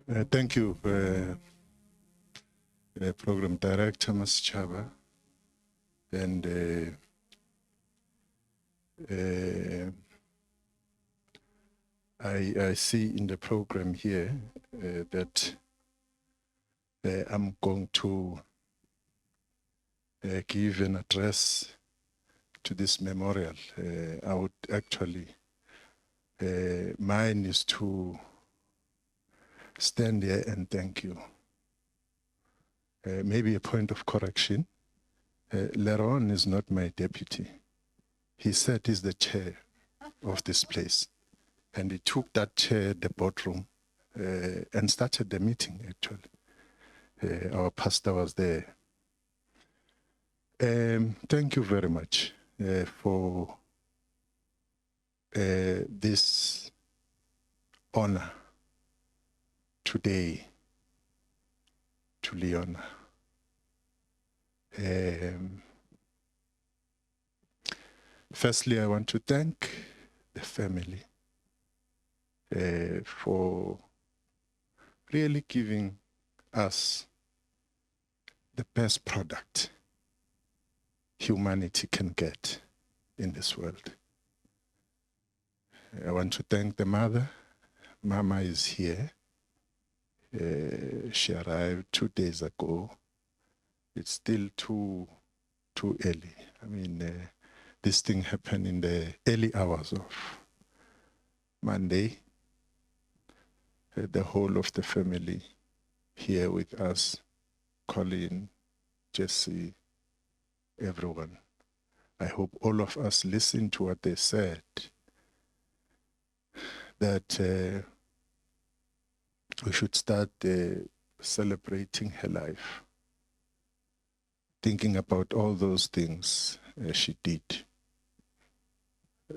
Thank you, Program Director Ms. Chaba. And I see in the program here that I'm going to give an address to this memorial. I would actually, mine is to stand here and thank you. Maybe a point of correction. Leron is not my deputy. He said he's the chair of this place. And he took that chair at the boardroom and started the meeting, actually. Our pastor was there. Thank you very much for this honor today to Leonah. Firstly, I want to thank the family for really giving us the best product humanity can get in this world. I want to thank the mother. Mama is here. She arrived 2 days ago. It's still too early. I mean, this thing happened in the early hours of Monday. The whole of the family here with us, Colin, Jesse, everyone. I hope all of us listened to what they said, that we should start celebrating her life, thinking about all those things she did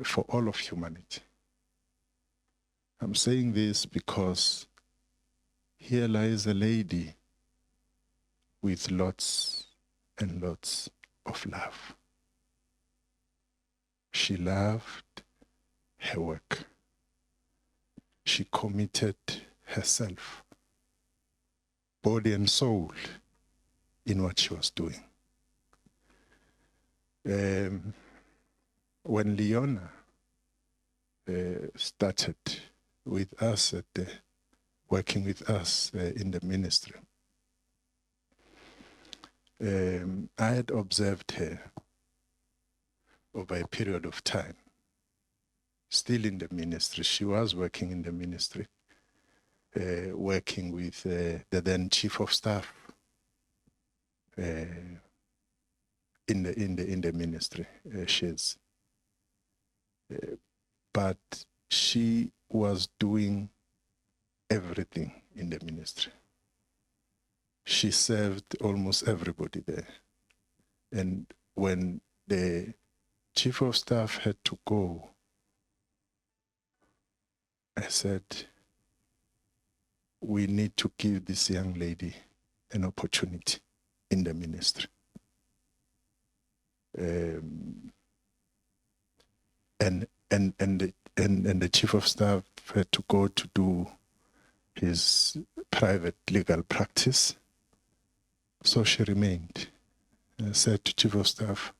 for all of humanity. I'm saying this because here lies a lady with lots and lots of love. She loved her work. She committed herself, body and soul, in what she was doing. When Leonah started with us, working with us in the ministry, I had observed her over a period of time, still in the ministry. She was working in the ministry, working with the then chief of staff in the ministry. But she was doing everything in the ministry. She served almost everybody there. And when the chief of staff had to go, I said, we need to give this young lady an opportunity in the ministry. And the chief of staff had to go to do his private legal practice. So she remained. I said to chief of staff,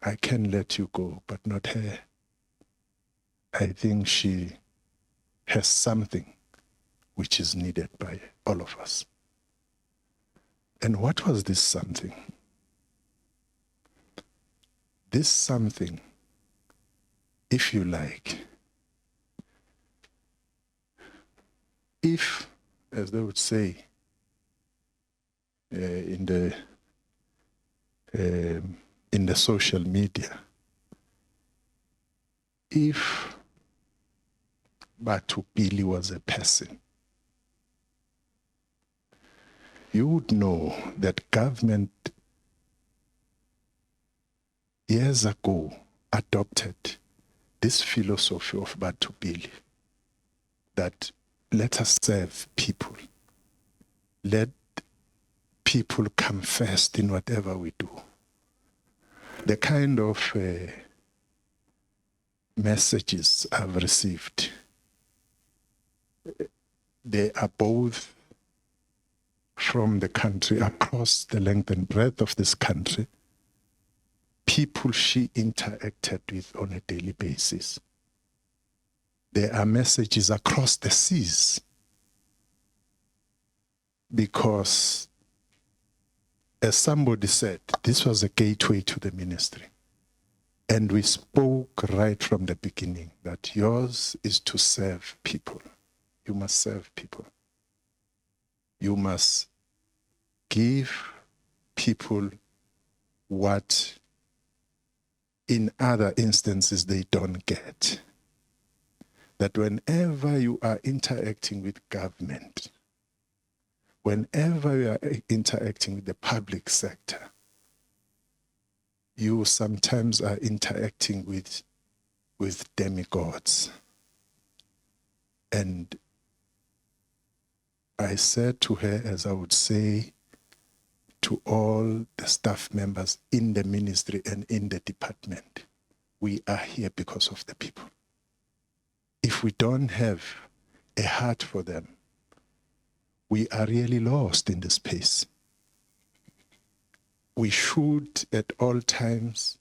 I can let you go, but not her. I think she has something which is needed by all of us. And what was this something? This something, if you like, if, as they would say in the social media, if Batho Pele was a person, you would know that government years ago adopted this philosophy of Batho Pele, that let us serve people. Let people come first in whatever we do. The kind of messages I've received, They are both from the country, across the length and breadth of this country, people she interacted with on a daily basis. There are messages across the seas, because, as somebody said, this was a gateway to the ministry. And we spoke right from the beginning that yours is to serve people. You must serve people. You must give people what in other instances they don't get. That whenever you are interacting with government, whenever you are interacting with the public sector, you sometimes are interacting with demigods. And I said to her, as I would say to all the staff members in the ministry and in the department, we are here because of the people. If we don't have a heart for them, we are really lost in this space. We should at all times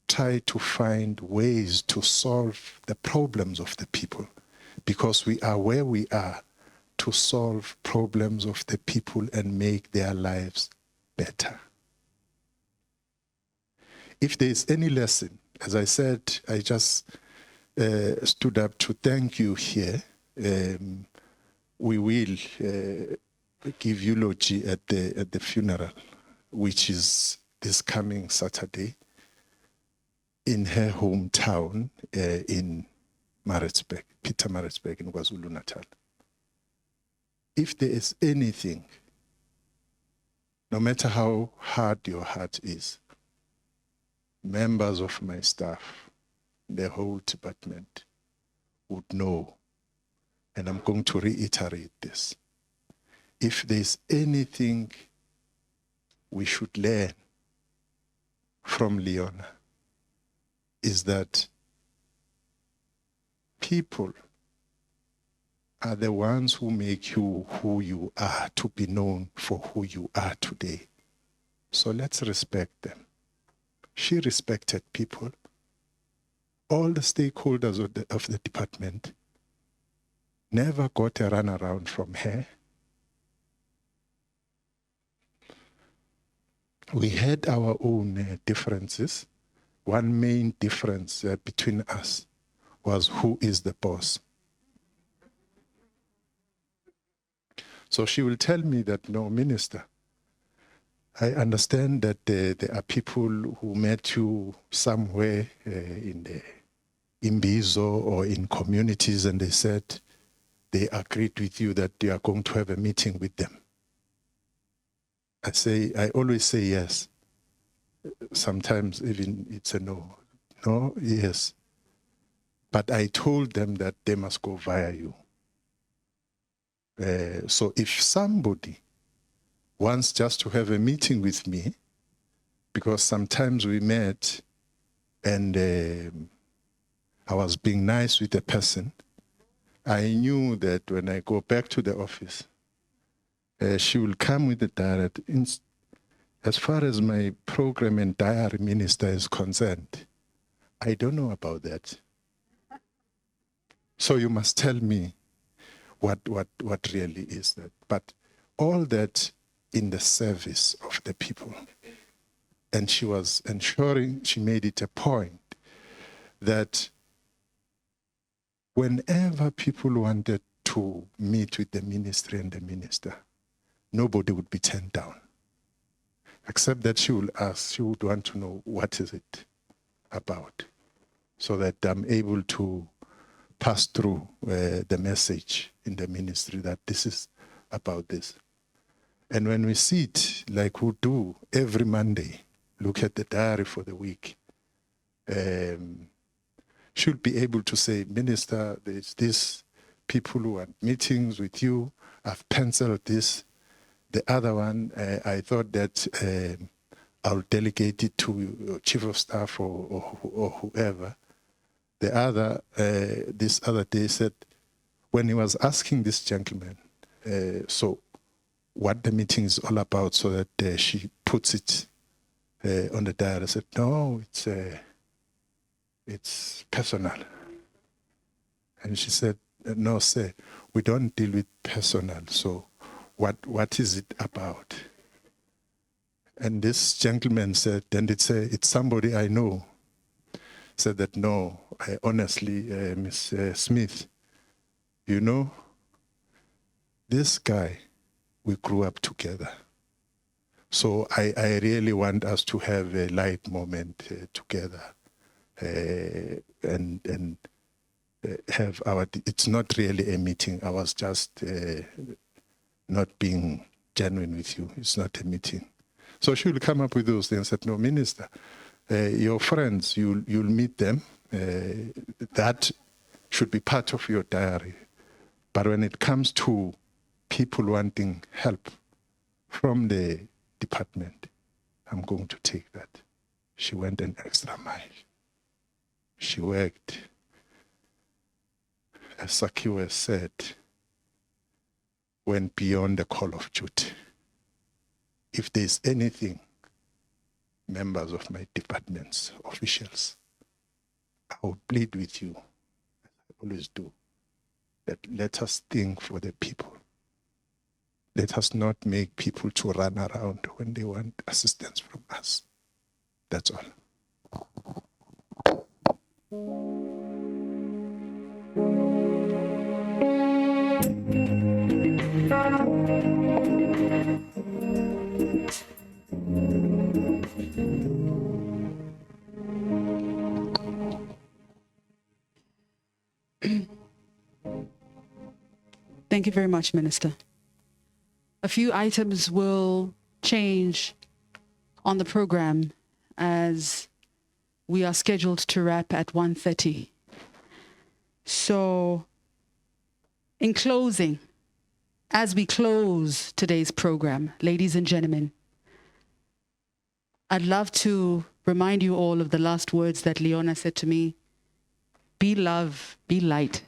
try to find ways to solve the problems of the people, because we are where we are to solve problems of the people and make their lives better. If there is any lesson, as I said, I just stood up to thank you here. We will give eulogy at the funeral, which is this coming Saturday in her hometown in Maritzburg, Pietermaritzburg in KwaZulu-Natal. If there is anything, no matter how hard your heart is, members of my staff, the whole department would know, and I'm going to reiterate this. If there's anything we should learn from Leonah, is that people are the ones who make you who you are, to be known for who you are today. So let's respect them. She respected people. All the stakeholders of the department never got a runaround from her. We had our own differences. One main difference between us was who is the boss. So she will tell me that, no, Minister, I understand that there are people who met you somewhere in the Imbizo or in communities, and they said they agreed with you that you are going to have a meeting with them. I always say yes. Sometimes even it's a no. No, yes. But I told them that they must go via you. So if somebody wants just to have a meeting with me, because sometimes we met and I was being nice with a person, I knew that when I go back to the office, she will come with the diary. As far as my program and diary minister is concerned, I don't know about that. So you must tell me what really is that. But all that in the service of the people. And she was ensuring, she made it a point that whenever people wanted to meet with the ministry and the minister, nobody would be turned down. Except that she will ask, she would want to know what is it about, so that I'm able to pass through the message in the ministry that this is about this. And when we sit, like we do every Monday, look at the diary for the week, should be able to say, Minister, there's this, people who want meetings with you, I've penciled this. The other one, I thought that I'll delegate it to Chief of Staff or whoever. The other, this other day said, when he was asking this gentleman, So what the meeting is all about, so that she puts it on the diary. I said, no, it's personal. And she said, no, sir, we don't deal with personal. So what is it about? And this gentleman said, and it's somebody I know. Said that, no, honestly, Miss Smith, you know, this guy, we grew up together. So I really want us to have a light moment together and have it's not really a meeting. I was just not being genuine with you. It's not a meeting. So she will come up with those things and said, no, Minister, your friends, you'll meet them. That should be part of your diary. But when it comes to people wanting help from the department, I'm going to take that. She went an extra mile. She worked, as Sakiwa said, went beyond the call of duty. If there's anything, members of my departments, officials, I will plead with you, as I always do, that let us think for the people. Let us not make people to run around when they want assistance from us. That's all. Thank you very much, Minister. A few items will change on the program as we are scheduled to wrap at 1:30. So, in closing, as we close today's program, ladies and gentlemen, I'd love to remind you all of the last words that Leonah said to me. Be love, be light,